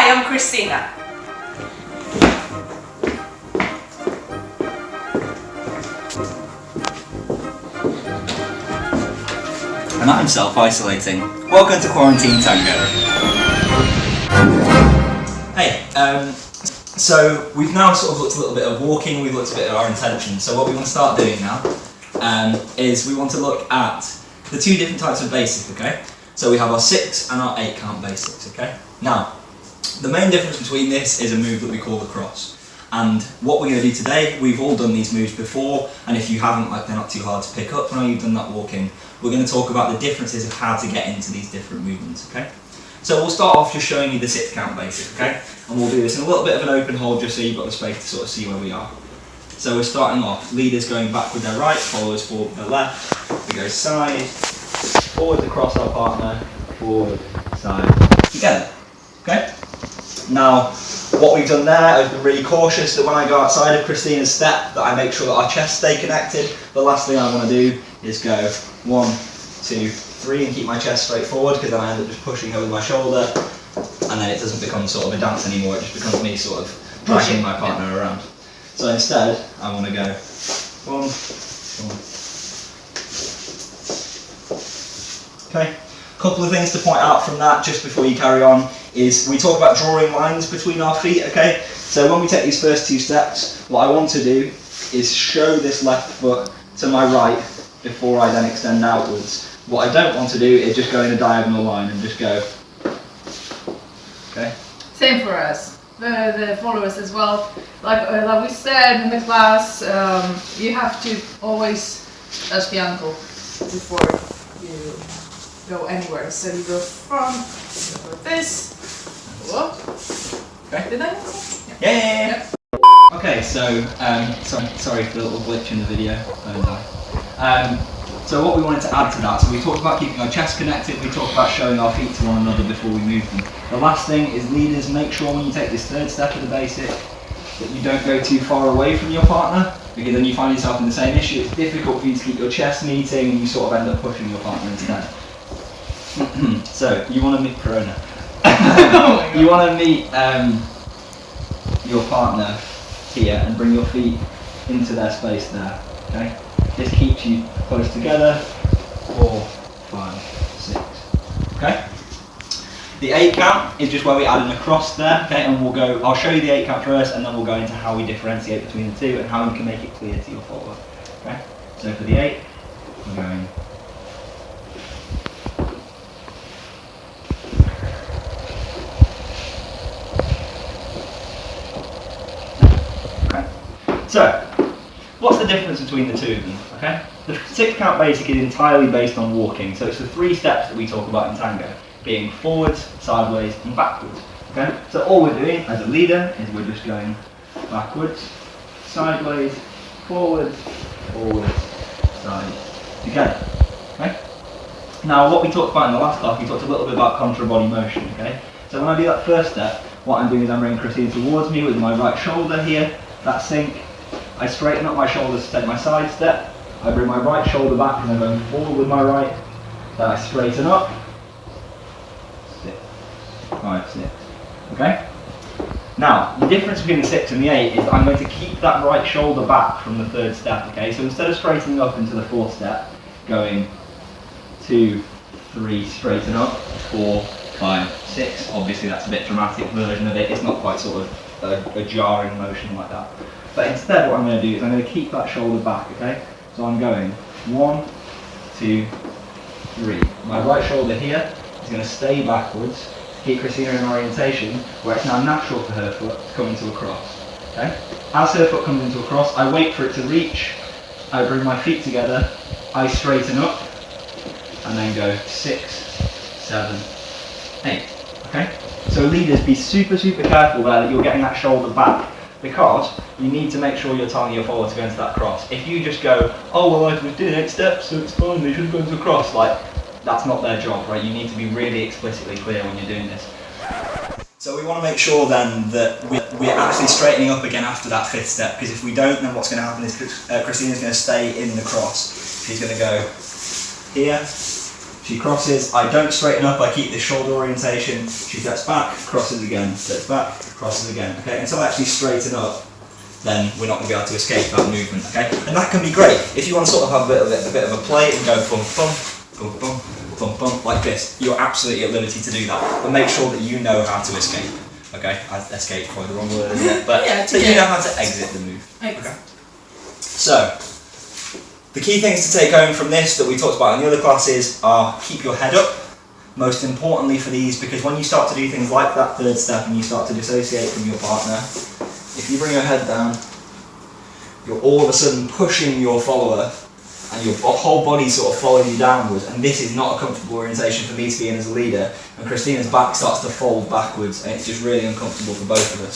Hi, I'm Christina. And I'm self-isolating. Welcome to Quarantine Tango. Hey, so we've now sort of looked a little bit of walking, we've looked a bit at our intentions. So what we want to start doing now is we want to look at the two different types of basic, okay? So we have our 6 and our 8 count basics, okay? Now, the main difference between this is a move that we call the cross. And what we're going to do today, we've all done these moves before, and if you haven't, like, they're not too hard to pick up. I know you've done that walking. We're going to talk about the differences of how to get into these different movements, okay? So we'll start off just showing you the 6 count basic, okay? And we'll do this in a little bit of an open hold just so you've got the space to sort of see where we are. So we're starting off, leaders going back with their right, followers forward with their left. We go side, forward across our partner, forward, side, together, okay? Now, what we've done there, I've been really cautious that when I go outside of Christina's step, that I make sure that our chests stay connected. The last thing I want to do is go 1, 2, 3 and keep my chest straight forward, because then I end up just pushing her with my shoulder, and then it doesn't become sort of a dance anymore, it just becomes me sort of dragging my partner around. So instead, I want to go 1, 1. Okay, a couple of things to point out from that just before you carry on is we talk about drawing lines between our feet, okay? So when we take these first 2 steps, what I want to do is show this left foot to my right before I then extend outwards. What I don't want to do is just go in a diagonal line and just go, okay? Same for us, the followers as well. Like we said in the class, you have to always touch the ankle before you go anywhere. So you go front, you go like this. Whoop. Okay. Did I? Yeah. Yep. Okay, so sorry for the little glitch in the video. So what we wanted to add to that, so we talked about keeping our chest connected, we talked about showing our feet to one another before we move them. The last thing is leaders, make sure when you take this 3rd step of the basic that you don't go too far away from your partner, because then you find yourself in the same issue. It's difficult for you to keep your chest meeting and you sort of end up pushing your partner instead. So you want to meet Corona. You want to meet your partner here and bring your feet into their space there, okay? This keeps you close together, 4, 5, 6, okay? The 8 count is just where we add an across there, okay? And we'll go, I'll show you the 8 count first and then we'll go into how we differentiate between the 2 and how you can make it clear to your follower, okay? So for the 8, we're going So, what's the difference between the 2 of them, okay? The 6 count basic is entirely based on walking, so it's the 3 steps that we talk about in Tango, being forwards, sideways and backwards, okay? So all we're doing as a leader is we're just going backwards, sideways, forwards, side, together, okay? Now what we talked about in the last class, we talked a little bit about contra body motion, okay? So when I do that first step, what I'm doing is I'm bringing Christina towards me with my right shoulder here, that sink. I straighten up my shoulders to take my side step. I bring my right shoulder back and I'm going forward with my right. Then I straighten up. 6, 5, 6. Okay? Now, the difference between the 6 and the 8 is I'm going to keep that right shoulder back from the 3rd step, okay? So instead of straightening up into the 4th step, going 2, 3, straighten up, 4, 5, 6. Obviously that's a bit dramatic version of it. It's not quite sort of a jarring motion like that. But instead what I'm going to do is I'm going to keep that shoulder back, okay? So I'm going 1, 2, 3. My right shoulder here is going to stay backwards, keep Christina in orientation, where it's now natural for her foot to come into a cross, okay? As her foot comes into a cross, I wait for it to reach, I bring my feet together, I straighten up, and then go 6, 7, 8, okay? So leaders, be super careful there that you're getting that shoulder back, because you need to make sure you're telling your follower to go into that cross. If you just go, oh well I was doing 8 steps so it's fine, they should go into a cross, like, that's not their job, right? You need to be really explicitly clear when you're doing this. So we want to make sure then that we're actually straightening up again after that 5th step, because if we don't, then what's going to happen is Christina's going to stay in the cross. She's going to go here, She crosses, I don't straighten up, I keep this shoulder orientation. She steps back, crosses again, steps back, crosses again. Okay, until I actually straighten up, then we're not going to be able to escape that movement. Okay, and that can be great if you want to sort of have a bit of a play and go bum bum bum bum bum bum like this. You're absolutely at liberty to do that, but make sure that you know how to escape. Okay, escape probably the wrong word, isn't it? But Yeah, so you know how to exit the move. Okay. So. The key things to take home from this that we talked about in the other classes are keep your head up, most importantly for these, because when you start to do things like that third step and you start to dissociate from your partner, if you bring your head down, you're all of a sudden pushing your follower and your whole body sort of following you downwards, and this is not a comfortable orientation for me to be in as a leader, and Christina's back starts to fold backwards and it's just really uncomfortable for both of us.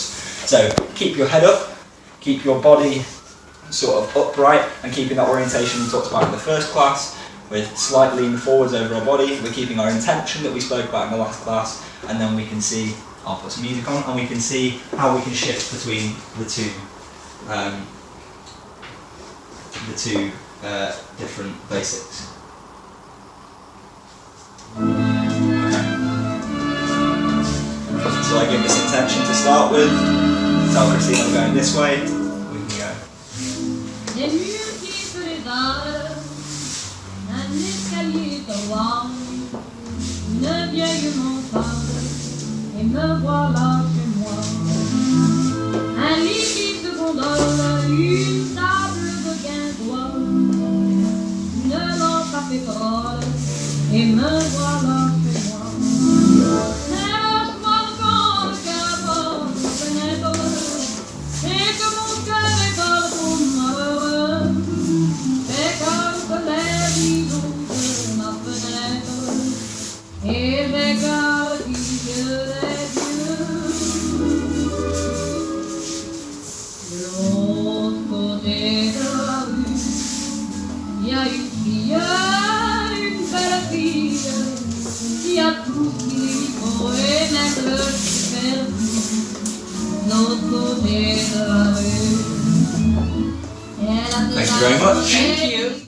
So keep your head up, keep your body sort of upright and keeping that orientation we talked about in the first class. We're slightly leaning forwards over our body, we're keeping our intention that we spoke about in the last class, and then we can see, I'll put some music on, and we can see how we can shift between the two different basics. Okay. So I give this intention to start with, tell Christina I'm going this way, we can go. Des multiples dalles, un escalier droit, une vieille montagne, et me voilà chez moi. Un lit de gondole, une table de guindois, une lampe à pétrole, et me voilà chez moi. Laisse-moi prendre le cœur de fenêtre, et que mon cœur est dans le fond malheureux. Regarde les rideaux de ma fenêtre, et regarde qui les yeux. De l'autre côté de la rue, il y a une fille, une belle fille, qui a tout ce qu'il faut et n'est le perdu. De l'autre côté de la rue, elle a de Thank you very much. Thank you.